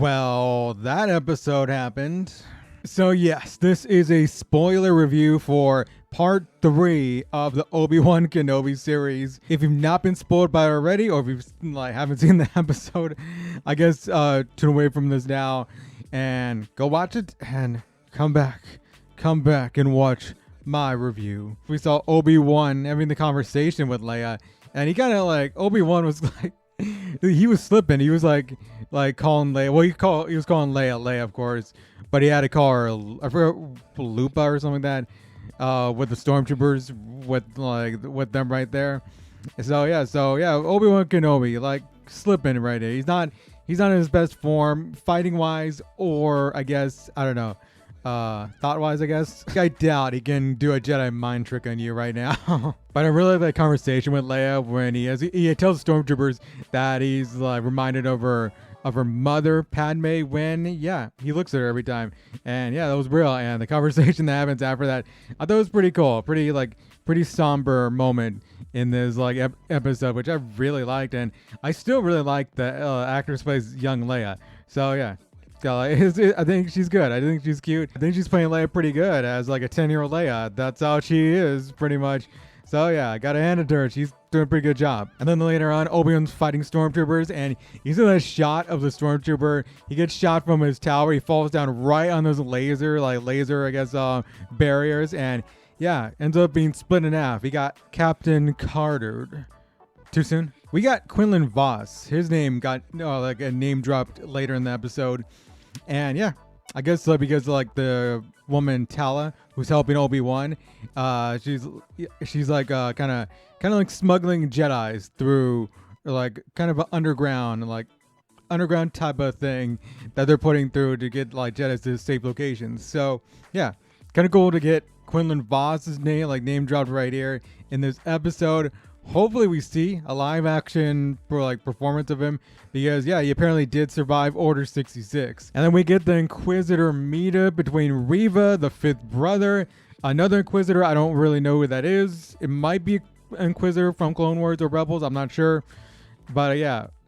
Well, that episode happened. So yes, this is a spoiler review for part 3 of the Obi-Wan Kenobi series. If you've not been spoiled by it already, or if you haven't seen the episode, I guess tune away from this now and go watch it and come back and watch my review. We saw Obi-Wan having the conversation with Leia, and he kind of Obi-Wan was he was slipping. He was like calling Leia. Well, he was calling Leia, of course, but he had to call her, I forgot, Lupa or something like that, with the stormtroopers, with them right there. So yeah, Obi-Wan Kenobi slipping right there. He's not in his best form fighting wise, or I guess I don't know. Thought wise, I guess. I doubt he can do a Jedi mind trick on you right now. But I really like that conversation with Leia when he tells stormtroopers that he's reminded of her mother, Padme, when he looks at her every time. And that was real. And the conversation that happens after that, I thought it was pretty cool. Pretty somber moment in this episode, which I really liked. And I still really like the actress who plays young Leia. So yeah. I think she's good. I think she's cute. I think she's playing Leia pretty good as a 10-year-old Leia. That's how she is, pretty much. So yeah, I gotta hand it to her. She's doing a pretty good job. And then later on, Obi-Wan's fighting stormtroopers, and he's in a shot of the stormtrooper. He gets shot from his tower. He falls down right on those laser, I guess, barriers, and ends up being split in half. He got Captain Cartered. Too soon? We got Quinlan Voss. His name got a name dropped later in the episode. And I guess because the woman Tala, who's helping Obi-Wan, she's kind of smuggling Jedis through kind of an underground type of thing that they're putting through to get Jedis to safe locations. So kind of cool to get Quinlan Voss's name dropped right here in this episode. Hopefully we see a live action performance of him, because he apparently did survive Order 66. And then we get the Inquisitor meetup between Reva, the fifth brother, another Inquisitor. I don't really know who that is. It might be Inquisitor from Clone Wars or Rebels, I'm not sure. But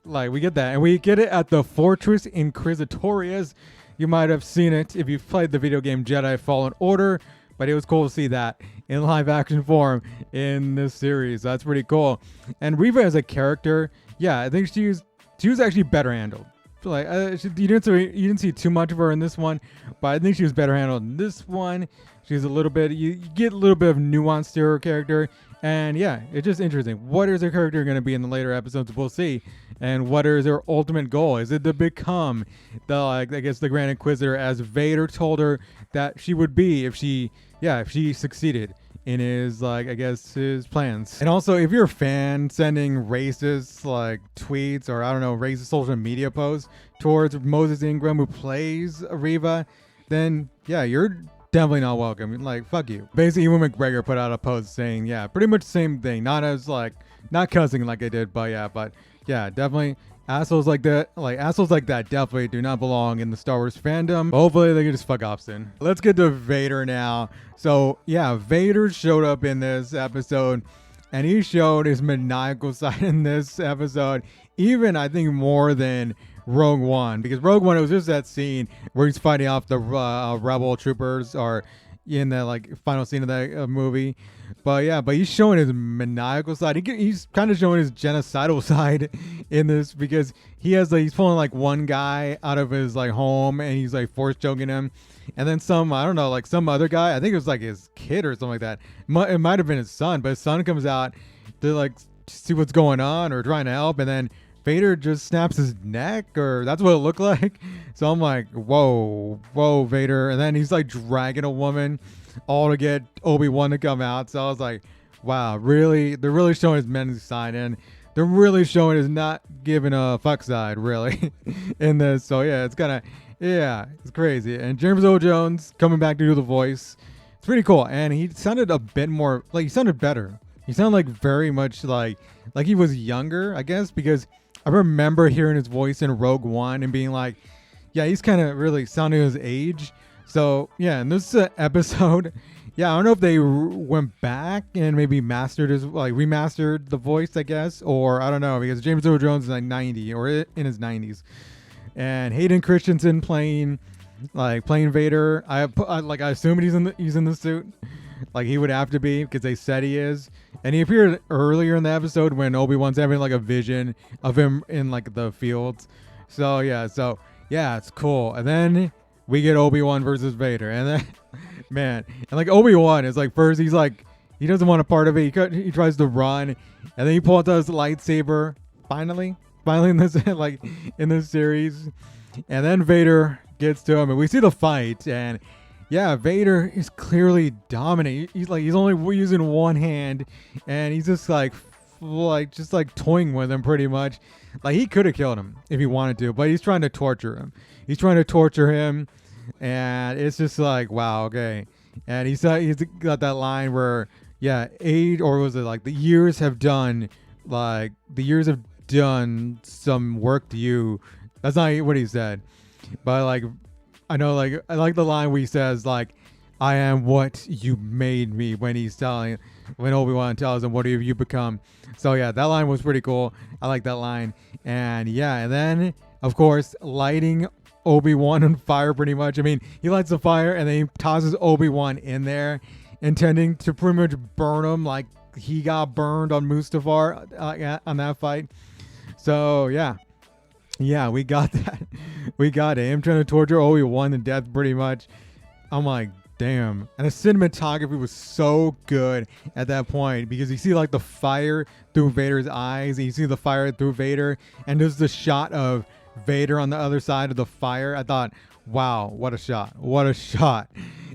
we get that, and we get it at the Fortress Inquisitorius. You might have seen it if you've played the video game Jedi Fallen Order. But it was cool to see that in live action form in this series. That's pretty cool. And Reva as a character, I think she was actually better handled. You didn't see too much of her in this one, but I think she was better handled in this one. She's a little bit, you get a little bit of nuance to her character, and it's just interesting. What is her character going to be in the later episodes? We'll see. And what is her ultimate goal? Is it to become the Grand Inquisitor, as Vader told her that she would be if she succeeded in his his plans? And also, if you're a fan sending racist tweets or racist social media posts towards Moses Ingram, who plays Reva, then you're definitely not welcome. Fuck you. Basically, Ewan McGregor put out a post saying pretty much the same thing, not as not cussing like I did, but definitely assholes like that definitely do not belong in the Star Wars fandom. Hopefully they can just fuck off soon. Let's get to Vader now. So Vader showed up in this episode, and he showed his maniacal side in this episode, even I think more than Rogue One, because Rogue One, it was just that scene where he's fighting off the rebel troopers, or in the final scene of that movie. But he's showing his maniacal side. He's kind of showing his genocidal side in this, because he's pulling one guy out of his home, and he's force choking him, and then some other guy, I think it was his kid or something like that. It might have been his son, but his son comes out to see what's going on or trying to help, and then Vader just snaps his neck, or that's what it looked like. So I'm like, whoa, Vader. And then he's dragging a woman all to get Obi-Wan to come out. So I was like, wow, really? They're really showing his men's side, and they're really showing his not giving a fuck side, really, in this. So it's it's crazy. And James Earl Jones coming back to do the voice. It's pretty cool. And he sounded a bit more, he sounded better. He sounded very much like he was younger, I guess, because I remember hearing his voice in Rogue One and being he's kind of really sounding his age. So in this episode, I don't know if they went back and maybe remastered the voice, I guess, or I don't know, because James Earl Jones is 90 or in his 90s. and Hayden Christensen playing Vader. I assume he's in the suit. Like he would have to be because they said he is. And he appeared earlier in the episode when Obi-Wan's having like a vision of him in like the fields. So yeah, it's cool. And then we get Obi-Wan versus Vader, and then man, and like Obi-Wan is like first he's like he doesn't want a part of it. He tries to run, and then he pulls out his lightsaber. Finally in this in this series, and then Vader gets to him, and we see the fight, and yeah, Vader is clearly dominant. He's only using one hand, and he's just like toying with him pretty much. Like he could have killed him if he wanted to, but he's trying to torture him. And it's just like, wow, okay. And he's got that line where, yeah, the years have done some work to you. That's not what he said, but like, I know, like, I like the line where he says, like, I am what you made me, when Obi-Wan tells him, what have you become? So yeah, that line was pretty cool. I like that line. And yeah, and then, of course, lighting Obi-Wan on fire pretty much. I mean, he lights the fire and then he tosses Obi-Wan in there, intending to pretty much burn him like he got burned on Mustafar on that fight. So yeah, we got that. We got him trying to torture Obi-Wan to death pretty much. I'm like, damn. And the cinematography was so good at that point, because you see like the fire through Vader's eyes, and you see the fire through Vader, and there's the shot of Vader on the other side of the fire. I thought, wow, what a shot.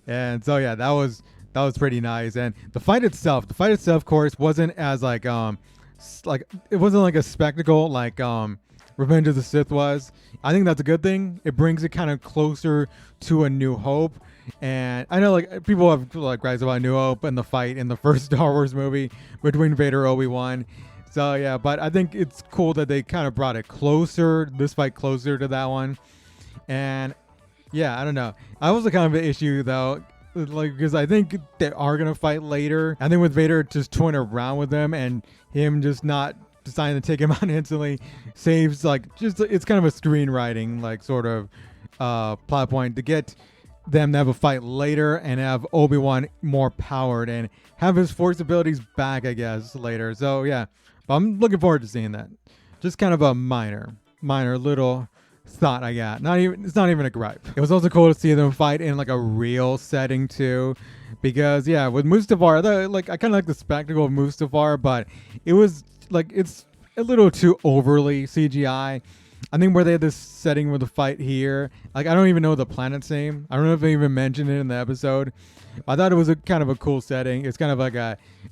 And so yeah, that was pretty nice. And the fight itself, of course, wasn't as it wasn't like a spectacle like Revenge of the Sith was. I think that's a good thing. It brings it kind of closer to A New Hope. And I know like people have like gripes about New Hope and the fight in the first Star Wars movie between Vader and Obi-Wan. So yeah, but I think it's cool that they kind of brought it closer, this fight closer to that one. And yeah, I don't know. I was kind of an issue though, like, because I think they are gonna fight later. I think with Vader just toying around with them and him just not deciding to take him out instantly saves it's kind of a screenwriting like sort of plot point to get them to have a fight later and have Obi-Wan more powered and have his force abilities back, I guess, later. So yeah, but I'm looking forward to seeing that. Just kind of a minor little thought I got. It's not even a gripe. It was also cool to see them fight in like a real setting too, because yeah, with Mustafar, I kind of like the spectacle of Mustafar, but it was like it's a little too overly CGI. I think where they had this setting with the fight here, like I don't even know the planet's name. I don't know if they even mentioned it in the episode. I thought it was a kind of a cool setting. It's kind of like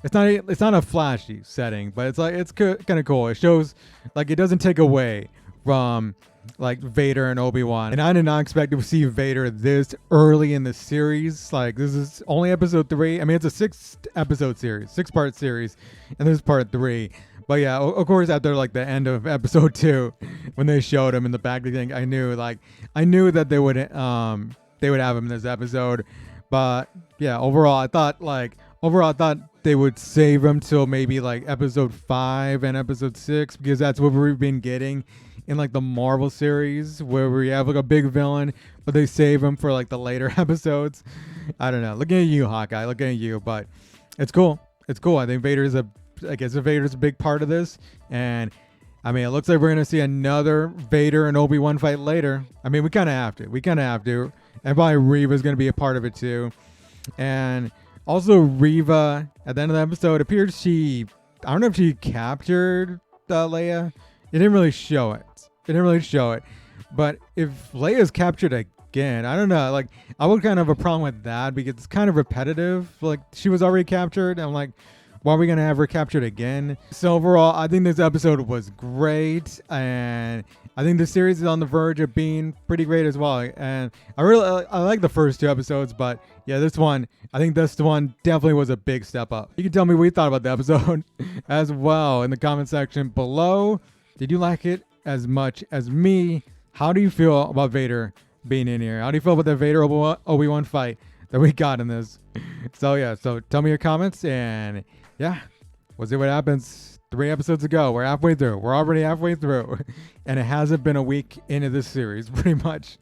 it's not a flashy setting, but it's kind of cool. It shows like it doesn't take away from like Vader and Obi-Wan. And I did not expect to see Vader this early in the series. Like this is only episode 3. I mean, it's a 6-part series, and this is part 3. But yeah, of course, after like the end of episode 2, when they showed him in the back of the thing, I knew that they would have him in this episode. But yeah, overall, I thought they would save him till maybe like episode 5 and episode 6, because that's what we've been getting in like the Marvel series, where we have like a big villain, but they save him for like the later episodes. I don't know. Looking at you, Hawkeye. Looking at you, but it's cool. I think Vader's a big part of this, and I mean, it looks like we're gonna see another Vader and Obi-Wan fight later. I mean, we kind of have to, and probably Reva's gonna be a part of it too. And also Reva at the end of the episode appeared I don't know if she captured Leia. It didn't really show it. But if Leia's captured again, I don't know. Like, I would kind of have a problem with that, because it's kind of repetitive. Like, she was already captured. I'm like, why are we going to have her captured again? So overall, I think this episode was great. And I think the series is on the verge of being pretty great as well. And I like the first 2 episodes, but yeah, I think this one definitely was a big step up. You can tell me what you thought about the episode as well in the comment section below. Did you like it as much as me? How do you feel about Vader being in here? How do you feel about the Vader Obi-Wan fight that we got in this? So yeah, so tell me your comments, and yeah, we'll see what happens. 3 episodes ago. We're halfway through. We're already halfway through. And it hasn't been a week into this series, pretty much.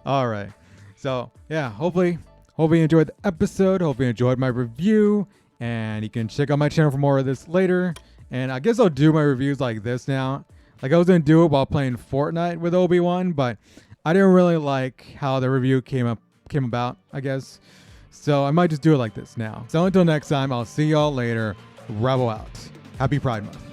All right. So, yeah, hopefully you enjoyed the episode. Hope you enjoyed my review. And you can check out my channel for more of this later. And I guess I'll do my reviews like this now. Like, I was going to do it while playing Fortnite with Obi-Wan, but I didn't really like how the review came about, I guess. So I might just do it like this now. So until next time, I'll see y'all later. Rebel out. Happy Pride Month.